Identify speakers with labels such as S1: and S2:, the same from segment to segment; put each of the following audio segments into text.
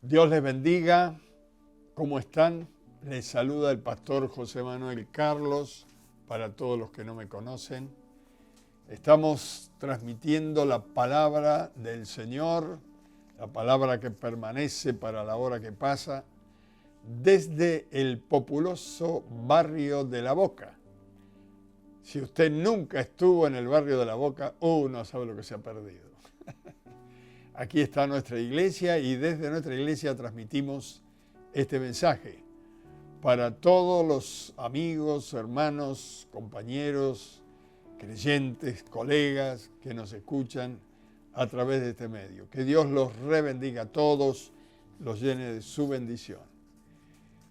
S1: Dios les bendiga. ¿Cómo están? Les saluda el pastor José Manuel Carlos, para todos los que no me conocen. Estamos transmitiendo la palabra del Señor, la palabra que permanece para la hora que pasa, desde el populoso barrio de La Boca. Si usted nunca estuvo en el barrio de La Boca, no sabe lo que se ha perdido. Aquí está nuestra iglesia y desde nuestra iglesia transmitimos este mensaje para todos los amigos, hermanos, compañeros, creyentes, colegas que nos escuchan a través de este medio. Que Dios los rebendiga a todos, los llene de su bendición.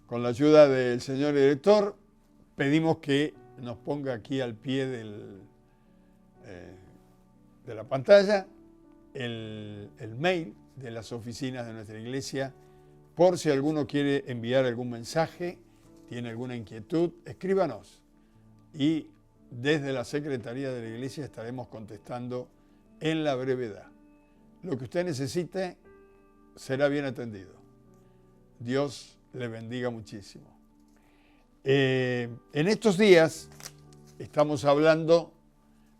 S1: Con la ayuda del señor director, pedimos que nos ponga aquí al pie de la pantalla el mail de las oficinas de nuestra iglesia, por si alguno quiere enviar algún mensaje, tiene alguna inquietud, escríbanos y desde la Secretaría de la Iglesia estaremos contestando en la brevedad. Lo que usted necesite será bien atendido. Dios le bendiga muchísimo. En estos días estamos hablando,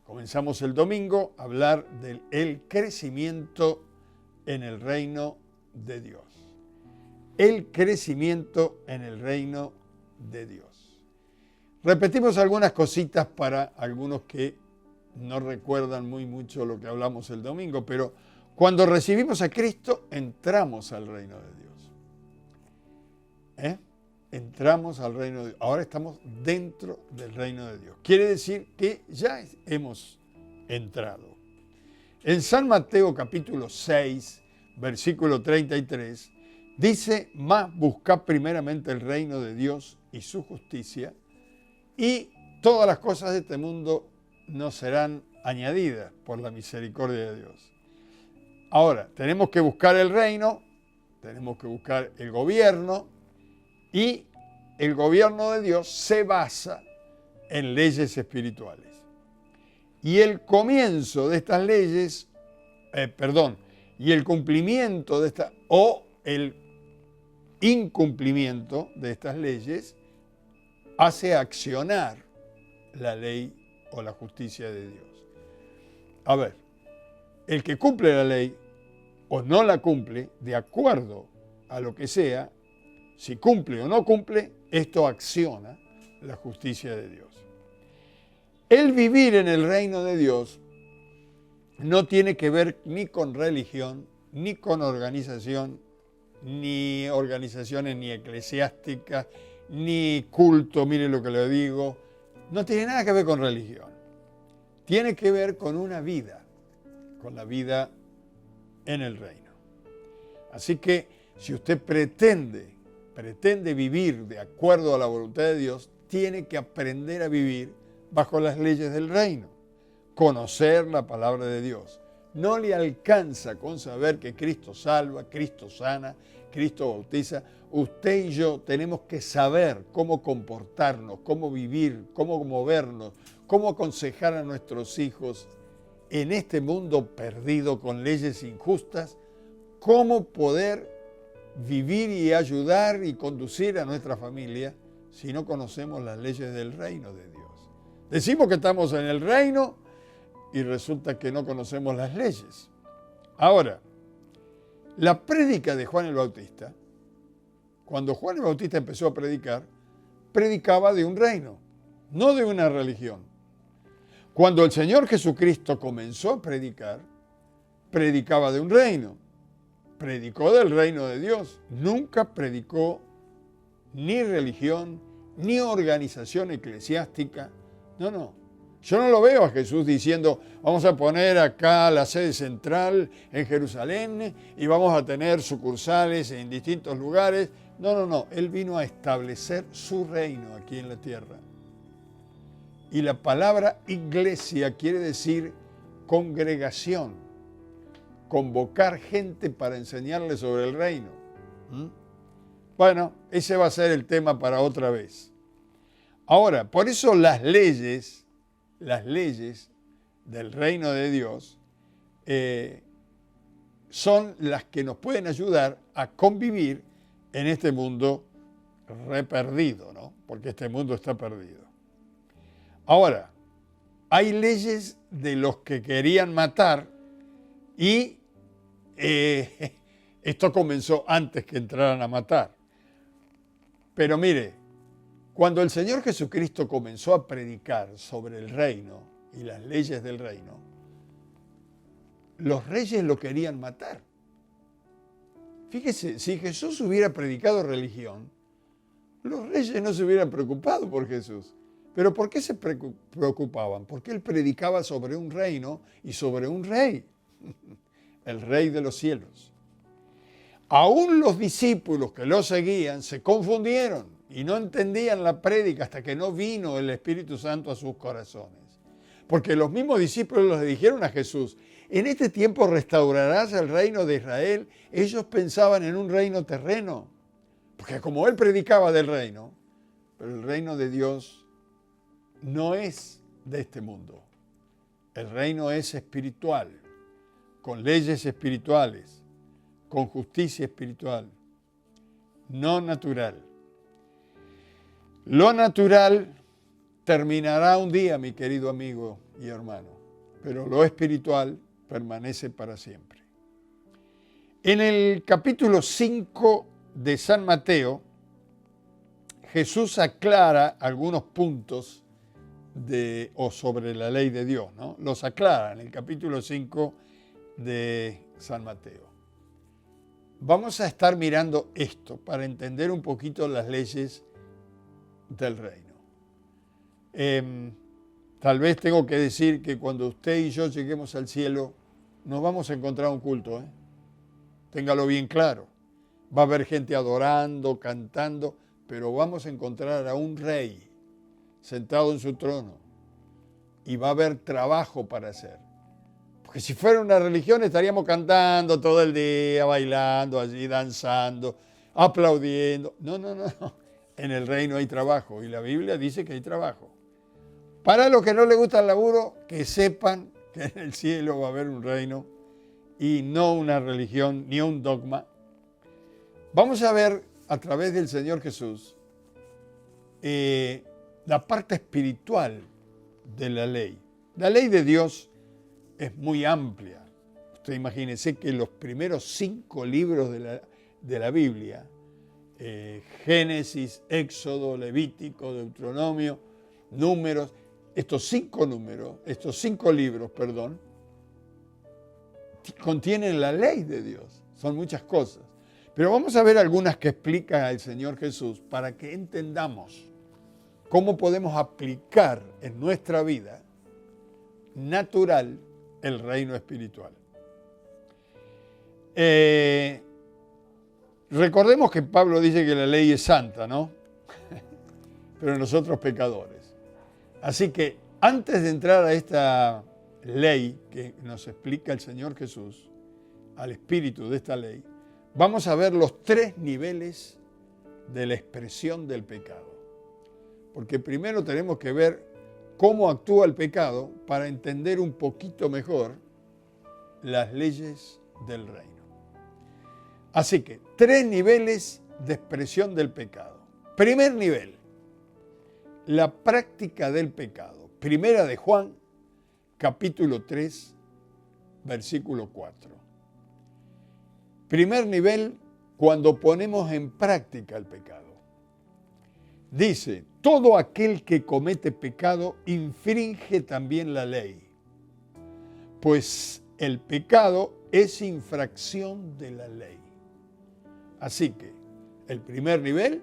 S1: comenzamos el domingo, a hablar del crecimiento en el reino de Dios. El crecimiento en el reino de Dios. Repetimos algunas cositas para algunos que no recuerdan muy mucho lo que hablamos el domingo, pero cuando recibimos a Cristo, entramos al reino de Dios. Entramos al reino de Dios. Ahora estamos dentro del reino de Dios. Quiere decir que ya hemos entrado. En San Mateo capítulo 6, versículo 33, dice: mas buscad primeramente el reino de Dios y su justicia, y todas las cosas de este mundo nos serán añadidas por la misericordia de Dios. Ahora, tenemos que buscar el reino, tenemos que buscar el gobierno, y el gobierno de Dios se basa en leyes espirituales. Y el comienzo de estas leyes, y el cumplimiento de estas, o el incumplimiento de estas leyes, hace accionar la ley o la justicia de Dios. A ver, el que cumple la ley o no la cumple, de acuerdo a lo que sea, si cumple o no cumple, esto acciona la justicia de Dios. El vivir en el reino de Dios no tiene que ver ni con religión, ni con organización, ni organizaciones ni eclesiásticas, ni culto, mire lo que le digo. No tiene nada que ver con religión. Tiene que ver con una vida, con la vida en el reino. Así que si usted pretende vivir de acuerdo a la voluntad de Dios, tiene que aprender a vivir bajo las leyes del reino, conocer la palabra de Dios. No le alcanza con saber que Cristo salva, Cristo sana, Cristo bautiza. Usted y yo tenemos que saber cómo comportarnos, cómo vivir, cómo movernos, cómo aconsejar a nuestros hijos en este mundo perdido con leyes injustas, cómo poder vivir y ayudar y conducir a nuestra familia si no conocemos las leyes del reino de Dios. Decimos que estamos en el reino y resulta que no conocemos las leyes. Ahora, la prédica de Juan el Bautista, cuando Juan el Bautista empezó a predicar, predicaba de un reino, no de una religión. Cuando el Señor Jesucristo comenzó a predicar, predicaba de un reino. Predicó del reino de Dios. Nunca predicó ni religión, ni organización eclesiástica. No. Yo no lo veo a Jesús diciendo: vamos a poner acá la sede central en Jerusalén y vamos a tener sucursales en distintos lugares. No. Él vino a establecer su reino aquí en la tierra. Y la palabra iglesia quiere decir congregación, convocar gente para enseñarle sobre el reino. Bueno, ese va a ser el tema para otra vez. Ahora, por eso las leyes del reino de Dios son las que nos pueden ayudar a convivir en este mundo perdido, ¿no? Porque este mundo está perdido. Ahora, hay leyes de los que querían matar y esto comenzó antes que entraran a matar. Pero mire, cuando el Señor Jesucristo comenzó a predicar sobre el reino y las leyes del reino, los reyes lo querían matar. Fíjese, si Jesús hubiera predicado religión, los reyes no se hubieran preocupado por Jesús. ¿Pero por qué se preocupaban? Porque él predicaba sobre un reino y sobre un rey, el rey de los cielos. Aún los discípulos que lo seguían se confundieron y no entendían la prédica hasta que no vino el Espíritu Santo a sus corazones. Porque los mismos discípulos le dijeron a Jesús, en este tiempo restaurarás el reino de Israel. Ellos pensaban en un reino terreno, porque como él predicaba del reino, pero el reino de Dios no es de este mundo. El reino es espiritual, con leyes espirituales, con justicia espiritual, no natural. Lo natural terminará un día, mi querido amigo y hermano, pero lo espiritual permanece para siempre. En el capítulo 5 de San Mateo, Jesús aclara algunos puntos sobre la ley de Dios, ¿no? Los aclara en el capítulo 5 de San Mateo. Vamos a estar mirando esto para entender un poquito las leyes del reino. Tal vez tengo que decir que cuando usted y yo lleguemos al cielo, nos vamos a encontrar un culto, ¿eh? Téngalo bien claro. Va a haber gente adorando, cantando, pero vamos a encontrar a un rey sentado en su trono y va a haber trabajo para hacer. Porque si fuera una religión estaríamos cantando todo el día, bailando allí, danzando, aplaudiendo. No. En el reino hay trabajo y la Biblia dice que hay trabajo. Para los que no les gusta el laburo, que sepan que en el cielo va a haber un reino y no una religión ni un dogma. Vamos a ver a través del Señor Jesús la parte espiritual de la ley. La ley de Dios es muy amplia. Usted imagínese que los primeros 5 libros de la Biblia, Génesis, Éxodo, Levítico, Deuteronomio, Números, estos 5 libros, contienen la ley de Dios. Son muchas cosas. Pero vamos a ver algunas que explica el Señor Jesús para que entendamos cómo podemos aplicar en nuestra vida natural el reino espiritual. Recordemos que Pablo dice que la ley es santa, ¿no? Pero nosotros pecadores. Así que antes de entrar a esta ley que nos explica el Señor Jesús, al espíritu de esta ley, vamos a ver los 3 niveles de la expresión del pecado. Porque primero tenemos que ver cómo actúa el pecado para entender un poquito mejor las leyes del reino. Así que 3 niveles de expresión del pecado. Primer nivel, la práctica del pecado. Primera de Juan, capítulo 3, versículo 4. Primer nivel, cuando ponemos en práctica el pecado. Dice, todo aquel que comete pecado infringe también la ley, pues el pecado es infracción de la ley. Así que el primer nivel,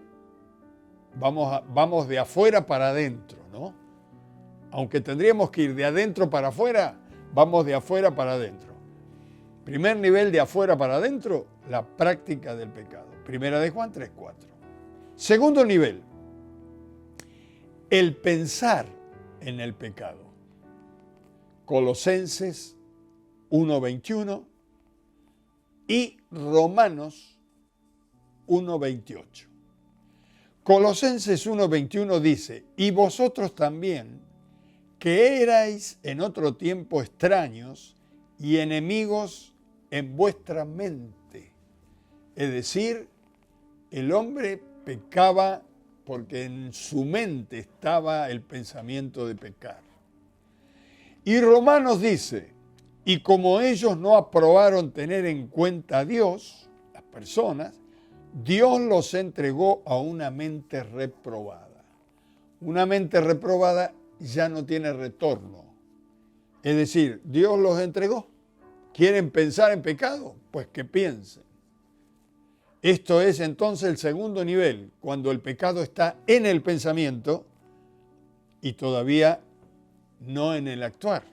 S1: vamos de afuera para adentro, ¿no? Aunque tendríamos que ir de adentro para afuera, vamos de afuera para adentro. Primer nivel de afuera para adentro, la práctica del pecado. Primera de Juan 3:4. Segundo nivel, el pensar en el pecado. Colosenses 1:21 y Romanos 1:28. Colosenses 1:21 dice, y vosotros también, que erais en otro tiempo extraños y enemigos en vuestra mente. Es decir, el hombre pecaba porque en su mente estaba el pensamiento de pecar. Y Romanos dice, y como ellos no aprobaron tener en cuenta a Dios, las personas, Dios los entregó a una mente reprobada. Una mente reprobada ya no tiene retorno. Es decir, Dios los entregó. ¿Quieren pensar en pecado? Pues que piensen. Esto es entonces el segundo nivel, cuando el pecado está en el pensamiento y todavía no en el actuar.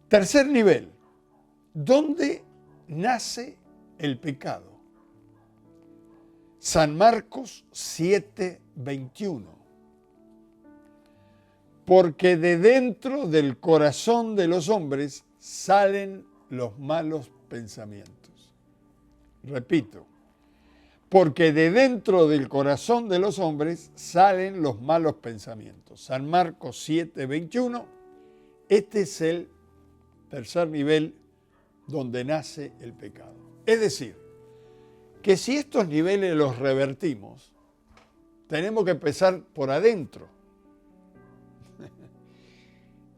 S1: Tercer nivel, ¿dónde nace el pecado? San Marcos 7:21. Porque de dentro del corazón de los hombres salen los malos pensamientos. Repito, porque de dentro del corazón de los hombres salen los malos pensamientos. San Marcos 7:21, este es el tercer nivel donde nace el pecado. Es decir, que si estos niveles los revertimos, tenemos que empezar por adentro.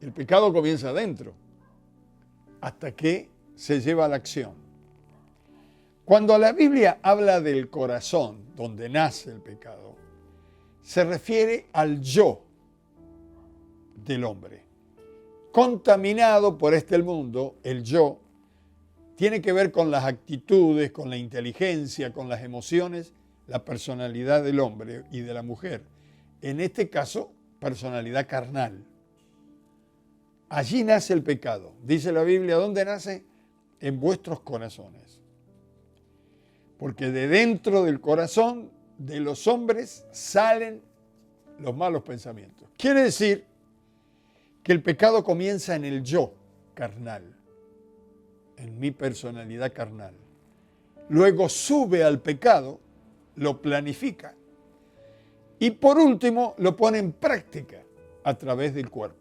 S1: El pecado comienza adentro, hasta que se lleva a la acción. Cuando la Biblia habla del corazón, donde nace el pecado, se refiere al yo del hombre. Contaminado por este mundo, el yo tiene que ver con las actitudes, con la inteligencia, con las emociones, la personalidad del hombre y de la mujer. En este caso, personalidad carnal. Allí nace el pecado. Dice la Biblia, ¿dónde nace? En vuestros corazones. Porque de dentro del corazón de los hombres salen los malos pensamientos. Quiere decir que el pecado comienza en el yo carnal, en mi personalidad carnal. Luego sube al pecado, lo planifica y por último lo pone en práctica a través del cuerpo.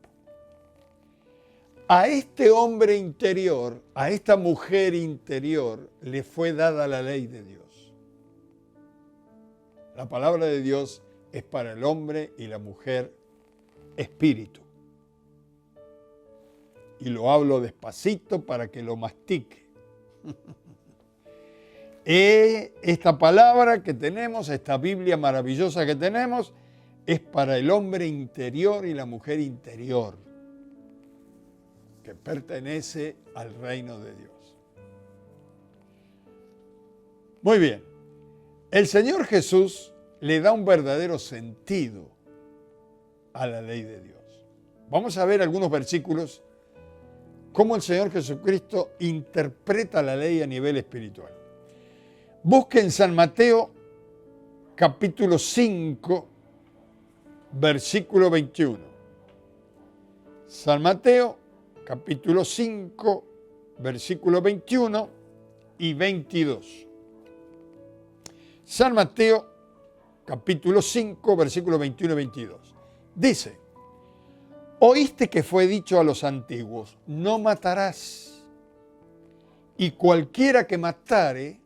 S1: A este hombre interior, a esta mujer interior, le fue dada la ley de Dios. La palabra de Dios es para el hombre y la mujer espíritu. Y lo hablo despacito para que lo mastique. Esta palabra que tenemos, esta Biblia maravillosa que tenemos, es para el hombre interior y la mujer interior, que pertenece al reino de Dios. Muy bien, el Señor Jesús le da un verdadero sentido a la ley de Dios. Vamos a ver algunos versículos, cómo el Señor Jesucristo interpreta la ley a nivel espiritual. Busquen San Mateo, capítulo 5, versículo 21. San Mateo, capítulo 5, versículo 21 y 22. San Mateo, capítulo 5, versículo 21 y 22. Dice, oíste que fue dicho a los antiguos, no matarás, y cualquiera que matare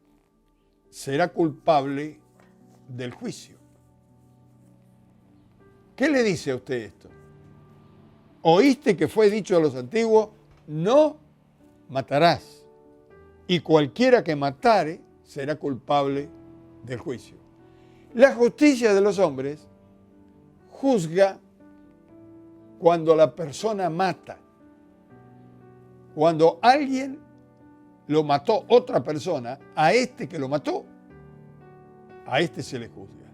S1: será culpable del juicio. ¿Qué le dice a usted esto? Oíste que fue dicho a los antiguos, no matarás, y cualquiera que matare será culpable del juicio. La justicia de los hombres juzga cuando la persona mata. Cuando alguien lo mató otra persona, a este que lo mató, a este se le juzga.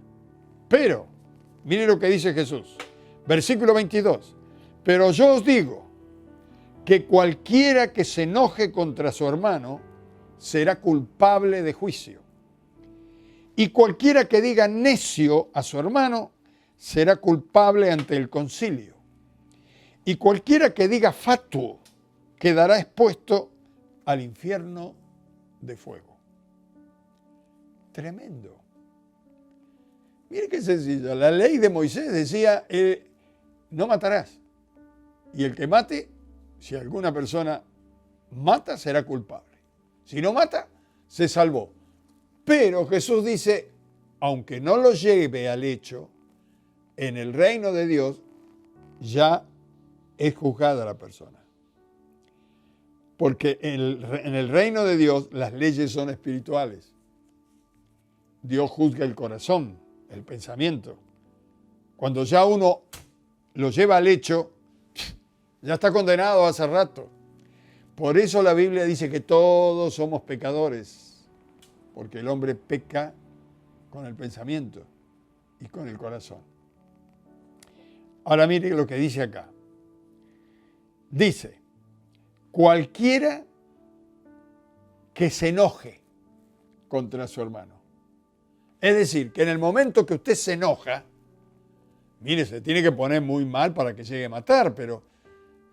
S1: Pero, mire lo que dice Jesús, versículo 22. Pero yo os digo que cualquiera que se enoje contra su hermano será culpable de juicio. Y cualquiera que diga necio a su hermano será culpable ante el concilio. Y cualquiera que diga fatuo quedará expuesto al infierno de fuego. Tremendo. Mire qué sencillo. La ley de Moisés decía, no matarás. Y el que mate, si alguna persona mata, será culpable. Si no mata, se salvó. Pero Jesús dice, aunque no lo lleve al hecho, en el reino de Dios ya es juzgada la persona. Porque en el reino de Dios las leyes son espirituales. Dios juzga el corazón, el pensamiento. Cuando ya uno lo lleva al hecho, ya está condenado hace rato. Por eso la Biblia dice que todos somos pecadores, porque el hombre peca con el pensamiento y con el corazón. Ahora mire lo que dice acá. Dice, cualquiera que se enoje contra su hermano. Es decir, que en el momento que usted se enoja, mire, se tiene que poner muy mal para que llegue a matar, pero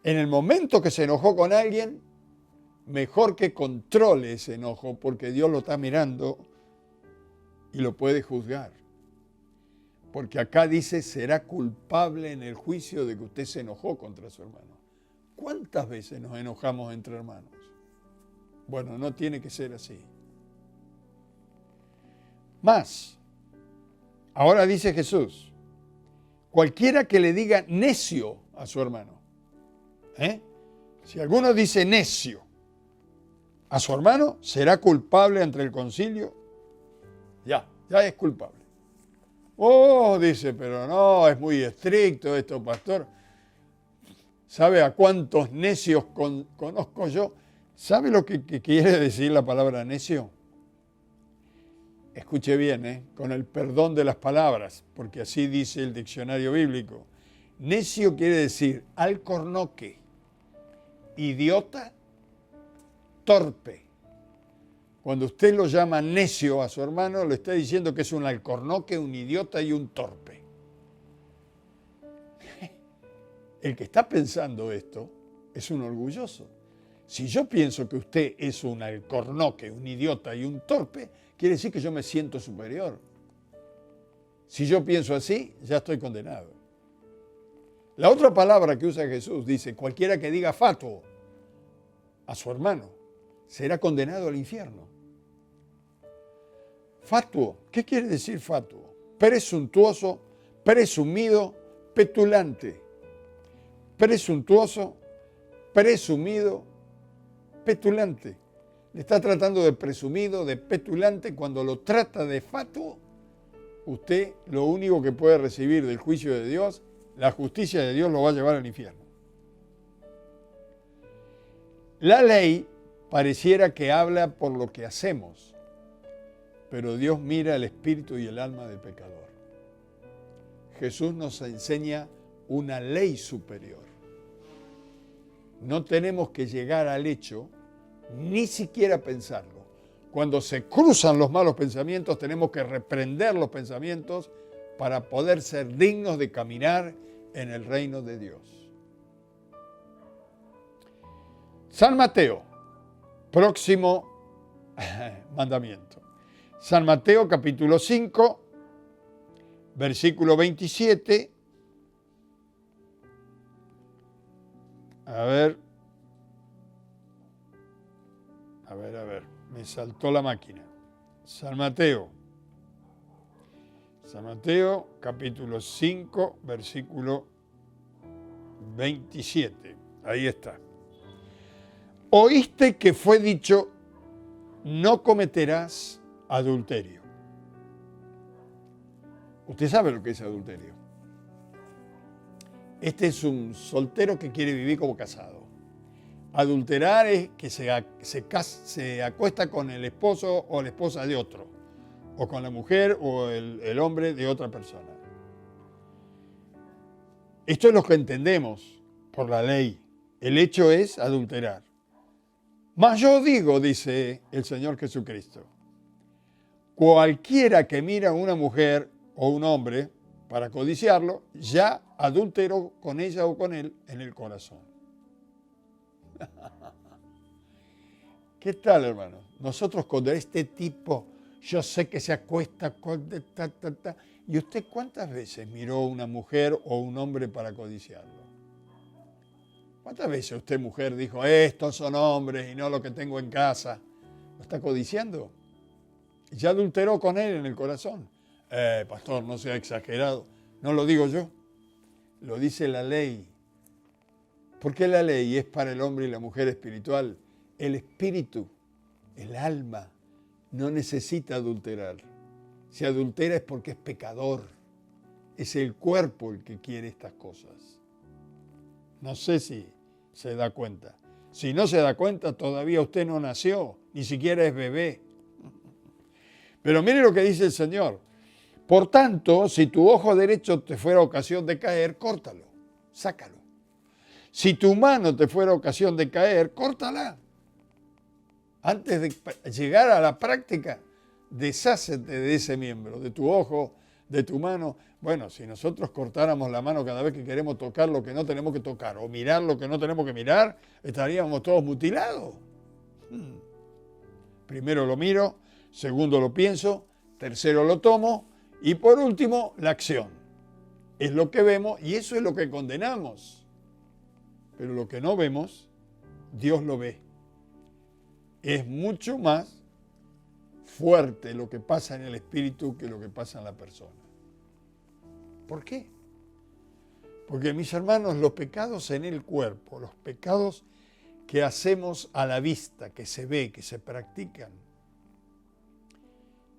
S1: en el momento que se enojó con alguien, mejor que controle ese enojo, porque Dios lo está mirando y lo puede juzgar. Porque acá dice, será culpable en el juicio de que usted se enojó contra su hermano. ¿Cuántas veces nos enojamos entre hermanos? Bueno, no tiene que ser así. Más, ahora dice Jesús, cualquiera que le diga necio a su hermano, si alguno dice necio a su hermano, será culpable ante el concilio. Ya es culpable. Oh, dice, pero no, es muy estricto esto, pastor. ¿Sabe a cuántos necios conozco yo? ¿Sabe lo que quiere decir la palabra necio? Escuche bien, con el perdón de las palabras, porque así dice el diccionario bíblico. Necio quiere decir alcornoque, idiota, torpe. Cuando usted lo llama necio a su hermano, le está diciendo que es un alcornoque, un idiota y un torpe. El que está pensando esto es un orgulloso. Si yo pienso que usted es un alcornoque, un idiota y un torpe, quiere decir que yo me siento superior. Si yo pienso así, ya estoy condenado. La otra palabra que usa Jesús dice, cualquiera que diga fatuo a su hermano, será condenado al infierno. Fatuo, ¿qué quiere decir fatuo? Presuntuoso, presumido, petulante. Presuntuoso, presumido, petulante. Le está tratando de presumido, de petulante. Cuando lo trata de fatuo, usted lo único que puede recibir del juicio de Dios, la justicia de Dios lo va a llevar al infierno. La ley pareciera que habla por lo que hacemos, pero Dios mira el espíritu y el alma del pecador. Jesús nos enseña una ley superior. No tenemos que llegar al hecho, ni siquiera pensarlo. Cuando se cruzan los malos pensamientos, tenemos que reprender los pensamientos para poder ser dignos de caminar en el reino de Dios. San Mateo, próximo mandamiento. San Mateo capítulo 5, versículo 27. A ver, me saltó la máquina. San Mateo, capítulo 5, versículo 27. Ahí está. Oíste que fue dicho, no cometerás adulterio. Usted sabe lo que es adulterio. Este es un soltero que quiere vivir como casado. Adulterar es que se acuesta con el esposo o la esposa de otro, o con la mujer o el hombre de otra persona. Esto es lo que entendemos por la ley. El hecho es adulterar. Mas yo digo, dice el Señor Jesucristo, cualquiera que mira a una mujer o un hombre para codiciarlo, ya adulteró con ella o con él en el corazón. ¿Qué tal, hermano? Nosotros con este tipo, yo sé que se acuesta con... ¿Y usted cuántas veces miró a una mujer o un hombre para codiciarlo? ¿Cuántas veces usted, mujer, dijo, estos son hombres y no lo que tengo en casa? Lo está codiciando. Ya adulteró con él en el corazón. Pastor, no sea exagerado. No lo digo yo. Lo dice la ley. Porque la ley es para el hombre y la mujer espiritual. El espíritu, el alma, no necesita adulterar. Si adultera es porque es pecador. Es el cuerpo el que quiere estas cosas. No sé si se da cuenta. Si no se da cuenta, todavía usted no nació, ni siquiera es bebé. Pero mire lo que dice el Señor. Por tanto, si tu ojo derecho te fuera ocasión de caer, córtalo, sácalo. Si tu mano te fuera ocasión de caer, córtala. Antes de llegar a la práctica, deshácete de ese miembro, de tu ojo, de tu mano. Bueno, si nosotros cortáramos la mano cada vez que queremos tocar lo que no tenemos que tocar o mirar lo que no tenemos que mirar, estaríamos todos mutilados. Primero lo miro, segundo lo pienso, tercero lo tomo y por último la acción. Es lo que vemos y eso es lo que condenamos. Pero lo que no vemos, Dios lo ve. Es mucho más fuerte lo que pasa en el espíritu que lo que pasa en la persona. ¿Por qué? Porque, mis hermanos, los pecados en el cuerpo, los pecados que hacemos a la vista, que se ve, que se practican,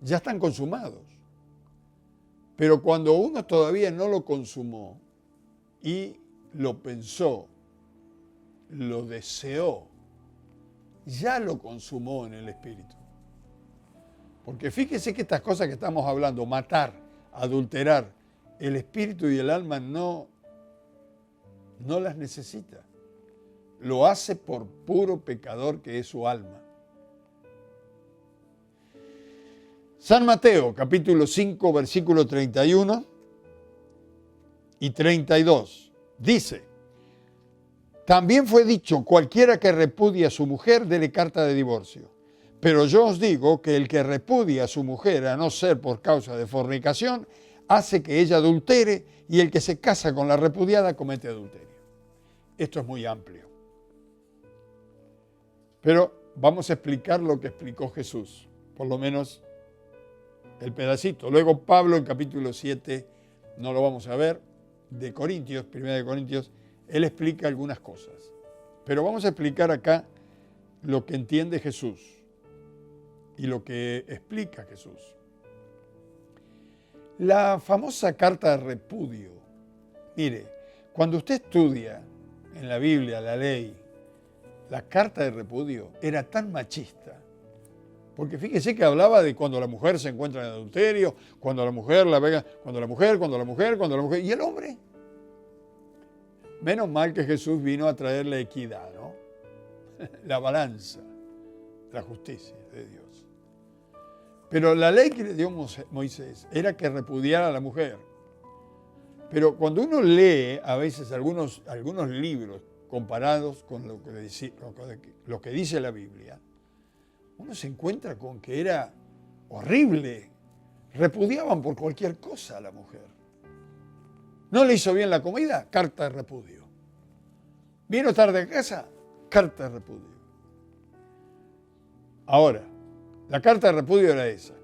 S1: ya están consumados. Pero cuando uno todavía no lo consumó y lo pensó, lo deseó, ya lo consumó en el espíritu. Porque fíjese que estas cosas que estamos hablando, matar, adulterar, el espíritu y el alma no las necesita. Lo hace por puro pecador que es su alma. San Mateo, capítulo 5, versículo 31 y 32, dice: también fue dicho, cualquiera que repudie a su mujer, dele carta de divorcio. Pero yo os digo que el que repudia a su mujer, a no ser por causa de fornicación, hace que ella adultere, y el que se casa con la repudiada comete adulterio. Esto es muy amplio. Pero vamos a explicar lo que explicó Jesús, por lo menos el pedacito. Luego Pablo en capítulo 7, no lo vamos a ver, de Corintios, 1 de Corintios, él explica algunas cosas. Pero vamos a explicar acá lo que entiende Jesús y lo que explica Jesús. La famosa carta de repudio. Mire, cuando usted estudia en la Biblia, la ley, la carta de repudio era tan machista. Porque fíjese que hablaba de cuando la mujer se encuentra en adulterio, cuando la mujer la vega, cuando la mujer, y el hombre. Menos mal que Jesús vino a traer la equidad, ¿no? La balanza, la justicia de Dios. Pero la ley que le dio Moisés era que repudiara a la mujer. Pero cuando uno lee a veces algunos libros comparados con lo que dice la Biblia, uno se encuentra con que era horrible. Repudiaban por cualquier cosa a la mujer. ¿No le hizo bien la comida? Carta de repudio. ¿Vino tarde a casa? Carta de repudio. Ahora, la carta de repudio era esa.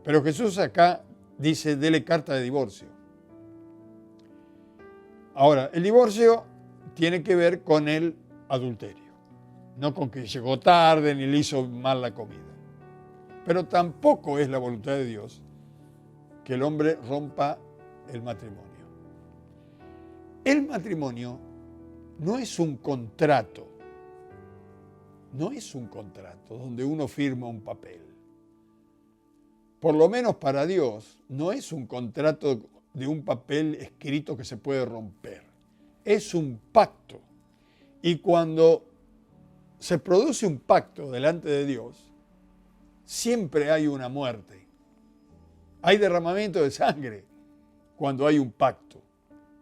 S1: Pero Jesús acá dice, dele carta de divorcio. Ahora, el divorcio tiene que ver con el adulterio. No con que llegó tarde ni le hizo mal la comida. Pero tampoco es la voluntad de Dios que el hombre rompa el matrimonio. El matrimonio no es un contrato. No es un contrato donde uno firma un papel. Por lo menos para Dios no es un contrato de un papel escrito que se puede romper. Es un pacto. Y cuando se produce un pacto delante de Dios, siempre hay una muerte. Hay derramamiento de sangre cuando hay un pacto.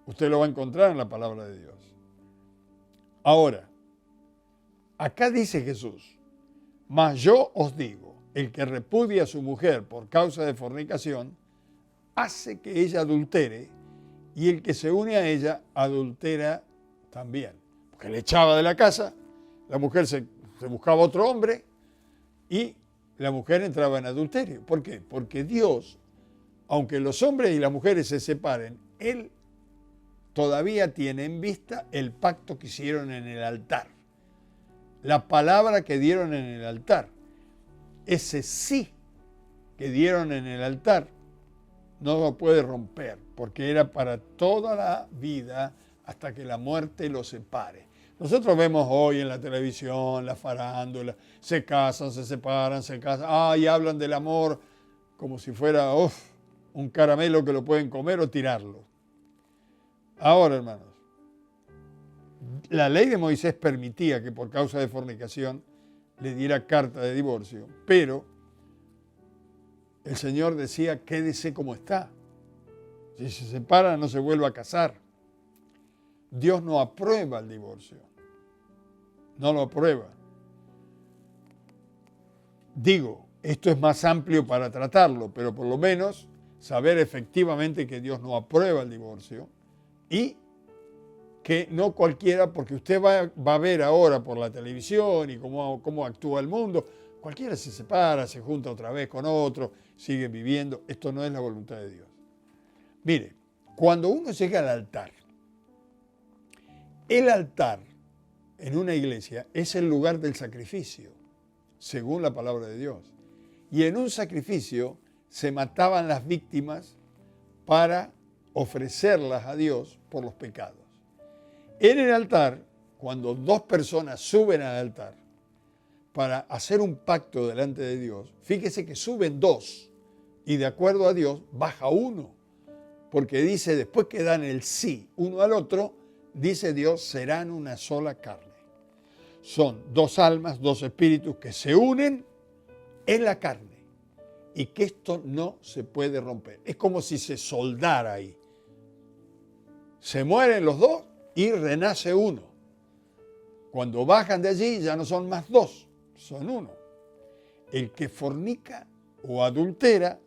S1: Usted lo va a encontrar en la palabra de Dios. Ahora, acá dice Jesús, mas yo os digo, el que repudia a su mujer por causa de fornicación, hace que ella adultere, y el que se une a ella adultera también. Porque le echaba de la casa, la mujer se buscaba otro hombre, y la mujer entraba en adulterio. ¿Por qué? Porque Dios, aunque los hombres y las mujeres se separen, Él todavía tiene en vista el pacto que hicieron en el altar. La palabra que dieron en el altar. Ese sí que dieron en el altar no lo puede romper, porque era para toda la vida hasta que la muerte los separe. Nosotros vemos hoy en la televisión, la farándula, se casan, se separan, se casan, y hablan del amor como si fuera un caramelo que lo pueden comer o tirarlo. Ahora, hermanos, la ley de Moisés permitía que por causa de fornicación le diera carta de divorcio, pero el Señor decía, quédese como está. Si se separa, no se vuelva a casar. Dios no aprueba el divorcio. No lo aprueba. Digo, esto es más amplio para tratarlo, pero por lo menos saber efectivamente que Dios no aprueba el divorcio y que no cualquiera, porque usted va a ver ahora por la televisión y cómo actúa el mundo, cualquiera se separa, se junta otra vez con otro, sigue viviendo. Esto no es la voluntad de Dios. Mire, cuando uno llega al altar, el altar en una iglesia es el lugar del sacrificio, según la palabra de Dios. Y en un sacrificio se mataban las víctimas para ofrecerlas a Dios por los pecados. En el altar, cuando dos personas suben al altar para hacer un pacto delante de Dios, fíjese que suben dos y de acuerdo a Dios baja uno, porque dice, después que dan el sí uno al otro, dice Dios, serán una sola carne. Son dos almas, dos espíritus que se unen en la carne y que esto no se puede romper. Es como si se soldara ahí. Se mueren los dos y renace uno. Cuando bajan de allí ya no son más dos, son uno. El que fornica o adultera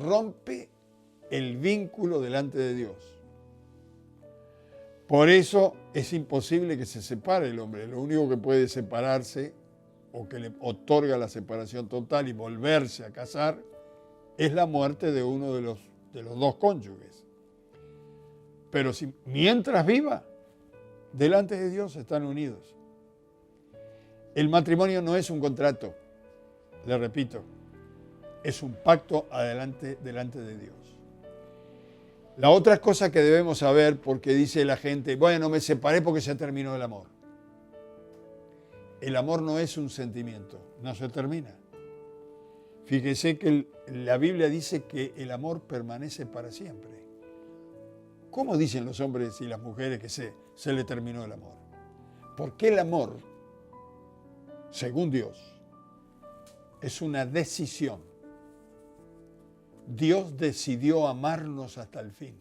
S1: rompe el vínculo delante de Dios. Por eso es imposible que se separe el hombre. Lo único que puede separarse o que le otorga la separación total y volverse a casar es la muerte de uno de los dos cónyuges. Pero si mientras viva, delante de Dios están unidos. El matrimonio no es un contrato, le repito, es un pacto delante de Dios. La otra cosa que debemos saber, porque dice la gente, bueno, me separé porque se terminó el amor. El amor no es un sentimiento, no se termina. Fíjese que la Biblia dice que el amor permanece para siempre. ¿Cómo dicen los hombres y las mujeres que se le terminó el amor? Porque el amor, según Dios, es una decisión. Dios decidió amarnos hasta el fin.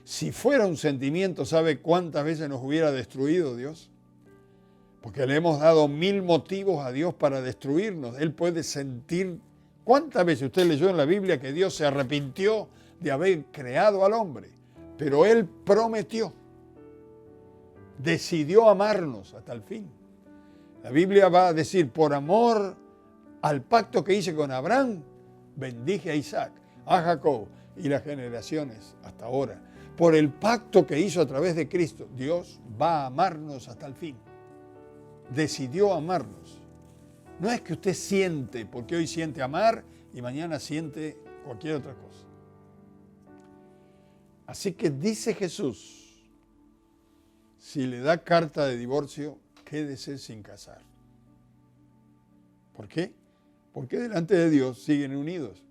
S1: Si fuera un sentimiento, ¿sabe cuántas veces nos hubiera destruido Dios? Porque le hemos dado 1000 motivos a Dios para destruirnos. Él puede sentir. ¿Cuántas veces usted leyó en la Biblia que Dios se arrepintió de haber creado al hombre? Pero Él prometió, decidió amarnos hasta el fin. La Biblia va a decir, por amor al pacto que hice con Abraham, bendije a Isaac, a Jacob y las generaciones hasta ahora. Por el pacto que hizo a través de Cristo, Dios va a amarnos hasta el fin. Decidió amarnos. No es que usted siente, porque hoy siente amar y mañana siente cualquier otra cosa. Así que dice Jesús, si le da carta de divorcio, quédese sin casar. ¿Por qué? Porque delante de Dios siguen unidos.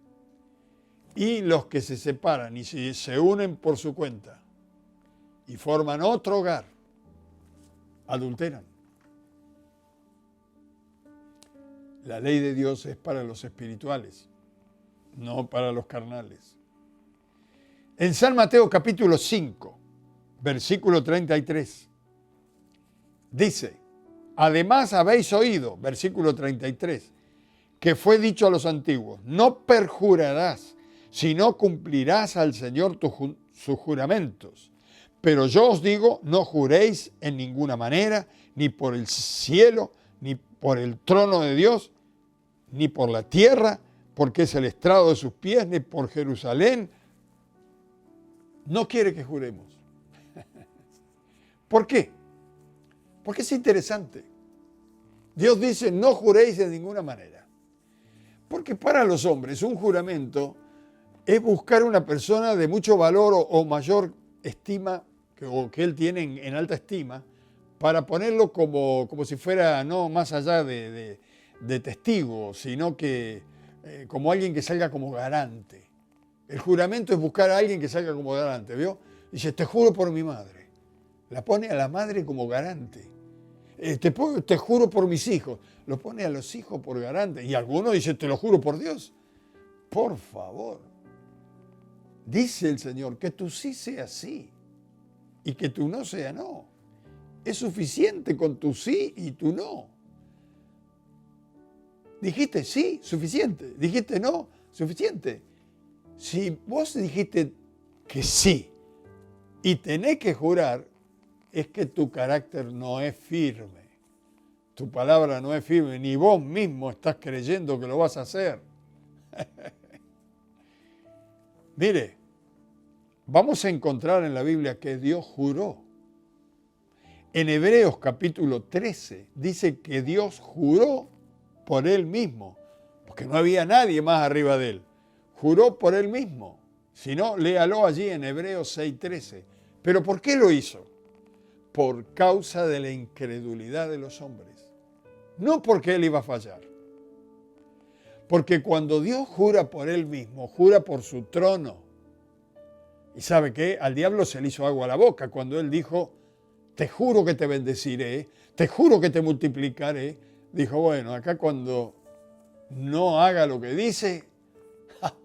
S1: Y los que se separan y se unen por su cuenta y forman otro hogar, adulteran. La ley de Dios es para los espirituales, no para los carnales. En San Mateo capítulo 5, versículo 33, dice, además habéis oído, versículo 33, que fue dicho a los antiguos, no perjurarás, sino cumplirás al Señor sus juramentos. Pero yo os digo, no juréis en ninguna manera, ni por el cielo, ni por el trono de Dios, ni por la tierra, porque es el estrado de sus pies, ni por Jerusalén. No quiere que juremos. ¿Por qué? Porque es interesante. Dios dice, no juréis de ninguna manera. Porque para los hombres un juramento es buscar una persona de mucho valor o mayor estima, o que él tiene en alta estima, para ponerlo como si fuera no más allá de testigo, sino que como alguien que salga como garante. El juramento es buscar a alguien que salga como garante, ¿vio? Dice, te juro por mi madre. La pone a la madre como garante. Te juro por mis hijos. Lo pone a los hijos por garante. Y algunos dicen, te lo juro por Dios. Por favor. Dice el Señor, que tu sí sea sí y que tu no sea no. Es suficiente con tu sí y tu no. Dijiste sí, suficiente. Dijiste no, suficiente. Si vos dijiste que sí y tenés que jurar, es que tu carácter no es firme. Tu palabra no es firme, ni vos mismo estás creyendo que lo vas a hacer. Mire, vamos a encontrar en la Biblia que Dios juró. En Hebreos capítulo 13 dice que Dios juró por Él mismo, porque no había nadie más arriba de Él. Juró por Él mismo. Si no, léalo allí en Hebreos 6:13. ¿Pero por qué lo hizo? Por causa de la incredulidad de los hombres. No porque Él iba a fallar. Porque cuando Dios jura por Él mismo, jura por su trono. ¿Y sabe qué? Al diablo se le hizo agua a la boca cuando Él dijo, te juro que te bendeciré, te juro que te multiplicaré. Dijo, bueno, acá cuando no haga lo que dice,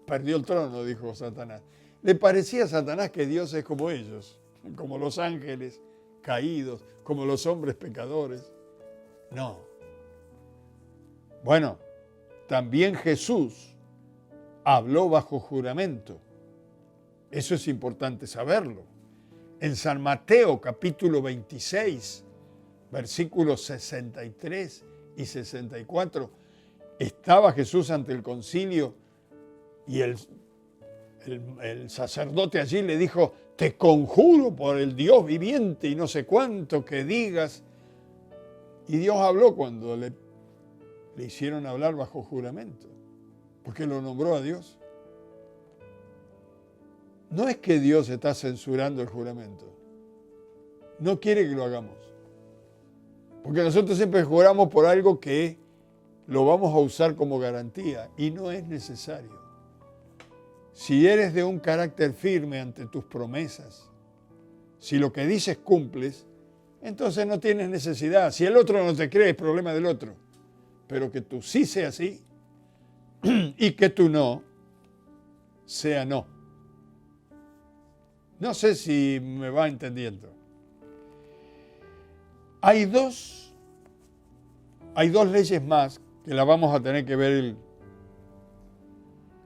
S1: perdió el trono, dijo Satanás. Le parecía a Satanás que Dios es como ellos, como los ángeles caídos, como los hombres pecadores. No. Bueno, también Jesús habló bajo juramento. Eso es importante saberlo. En San Mateo capítulo 26, versículos 63 y 64, estaba Jesús ante el concilio y el sacerdote allí le dijo, te conjuro por el Dios viviente y no sé cuánto que digas. Y Dios habló cuando le hicieron hablar bajo juramento, porque lo nombró a Dios. No es que Dios está censurando el juramento, no quiere que lo hagamos, porque nosotros siempre juramos por algo que lo vamos a usar como garantía y no es necesario. Si eres de un carácter firme ante tus promesas, si lo que dices cumples, entonces no tienes necesidad. Si el otro no te cree, es problema del otro. Pero que tú sí sea sí y que tú no sea no. No sé si me va entendiendo. Hay dos leyes más que las vamos a tener que ver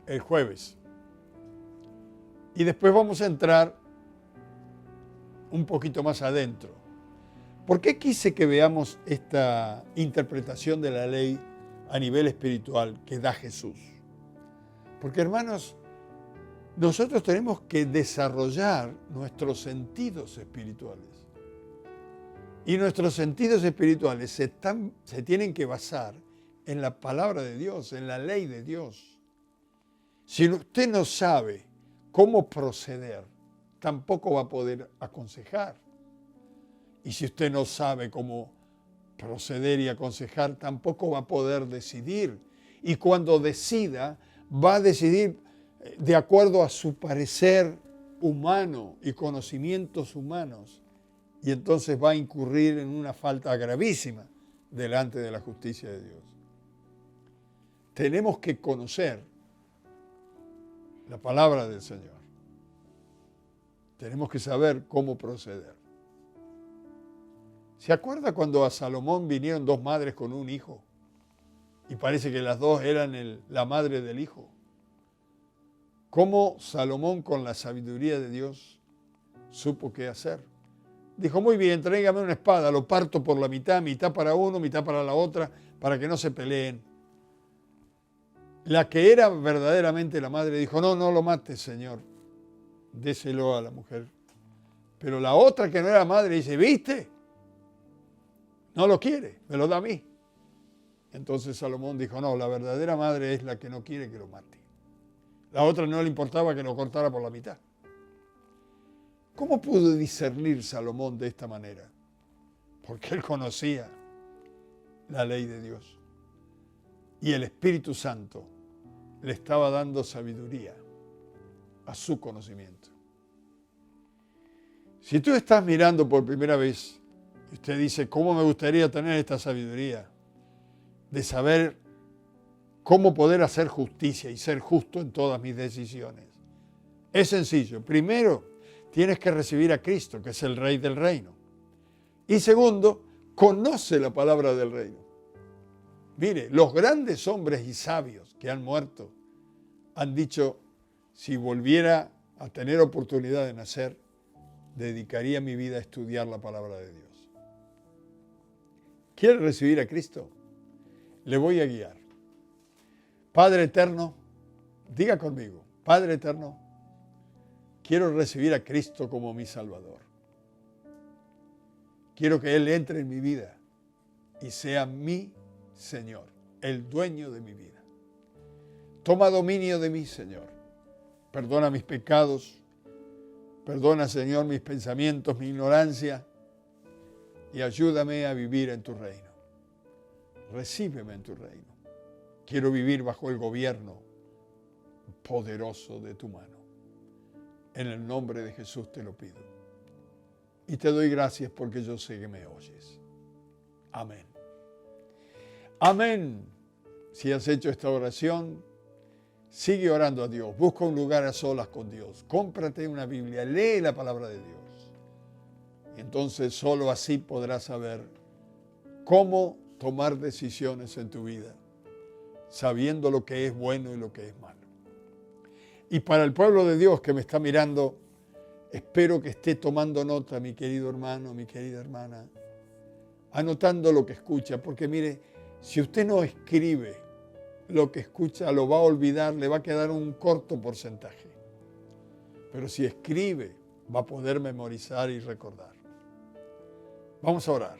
S1: el jueves. Y después vamos a entrar un poquito más adentro. ¿Por qué quise que veamos esta interpretación de la ley a nivel espiritual que da Jesús? Porque, hermanos, nosotros tenemos que desarrollar nuestros sentidos espirituales. Y nuestros sentidos espirituales se tienen que basar en la palabra de Dios, en la ley de Dios. Si usted no sabe cómo proceder, tampoco va a poder aconsejar. Y si usted no sabe cómo proceder y aconsejar, tampoco va a poder decidir. Y cuando decida, va a decidir de acuerdo a su parecer humano y conocimientos humanos. Y entonces va a incurrir en una falta gravísima delante de la justicia de Dios. Tenemos que conocer la palabra del Señor. Tenemos que saber cómo proceder. ¿Se acuerda cuando a Salomón vinieron dos madres con un hijo? Y parece que las dos eran la madre del hijo. ¿Cómo Salomón, con la sabiduría de Dios, supo qué hacer? Dijo, muy bien, tráigame una espada, lo parto por la mitad, mitad para uno, mitad para la otra, para que no se peleen. La que era verdaderamente la madre dijo, no, no lo mates, Señor, déselo a la mujer. Pero la otra que no era madre dice, ¿viste? No lo quiere, me lo da a mí. Entonces Salomón dijo, no, la verdadera madre es la que no quiere que lo mate. La otra no le importaba que lo cortara por la mitad. ¿Cómo pudo discernir Salomón de esta manera? Porque él conocía la ley de Dios. Y el Espíritu Santo le estaba dando sabiduría a su conocimiento. Si tú estás mirando por primera vez y usted dice, ¿cómo me gustaría tener esta sabiduría? De saber cómo poder hacer justicia y ser justo en todas mis decisiones. Es sencillo. Primero, tienes que recibir a Cristo, que es el Rey del Reino. Y segundo, conoce la palabra del reino. Mire, los grandes hombres y sabios que han muerto han dicho, si volviera a tener oportunidad de nacer, dedicaría mi vida a estudiar la palabra de Dios. ¿Quiere recibir a Cristo? Le voy a guiar. Padre eterno, diga conmigo, Padre eterno, quiero recibir a Cristo como mi Salvador. Quiero que Él entre en mi vida y sea mi Señor, el dueño de mi vida. Toma dominio de mí, Señor. Perdona mis pecados. Perdona, Señor, mis pensamientos, mi ignorancia. Y ayúdame a vivir en tu reino. Recíbeme en tu reino. Quiero vivir bajo el gobierno poderoso de tu mano. En el nombre de Jesús te lo pido. Y te doy gracias porque yo sé que me oyes. Amén. Amén. Si has hecho esta oración, sigue orando a Dios. Busca un lugar a solas con Dios. Cómprate una Biblia. Lee la palabra de Dios. Y entonces solo así podrás saber cómo tomar decisiones en tu vida, sabiendo lo que es bueno y lo que es malo. Y para el pueblo de Dios que me está mirando, espero que esté tomando nota, mi querido hermano, mi querida hermana, anotando lo que escucha, porque mire, si usted no escribe lo que escucha, lo va a olvidar, le va a quedar un corto porcentaje. Pero si escribe, va a poder memorizar y recordar. Vamos a orar.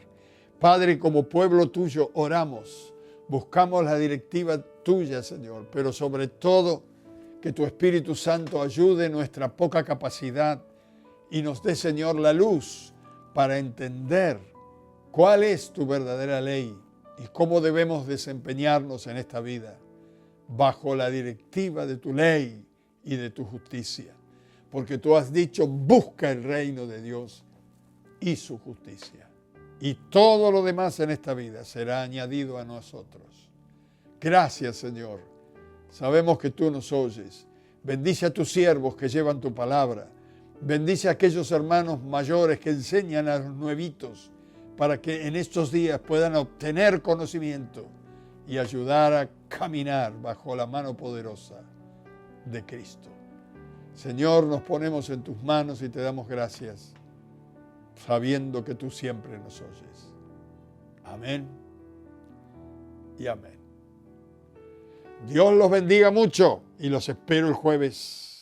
S1: Padre, como pueblo tuyo oramos, buscamos la directiva tuya, Señor, pero sobre todo que tu Espíritu Santo ayude nuestra poca capacidad y nos dé, Señor, la luz para entender cuál es tu verdadera ley y cómo debemos desempeñarnos en esta vida bajo la directiva de tu ley y de tu justicia. Porque tú has dicho, busca el reino de Dios y su justicia. Y todo lo demás en esta vida será añadido a nosotros. Gracias, Señor. Sabemos que tú nos oyes. Bendice a tus siervos que llevan tu palabra. Bendice a aquellos hermanos mayores que enseñan a los nuevitos para que en estos días puedan obtener conocimiento y ayudar a caminar bajo la mano poderosa de Cristo. Señor, nos ponemos en tus manos y te damos gracias, sabiendo que tú siempre nos oyes. Amén y amén. Dios los bendiga mucho y los espero el jueves.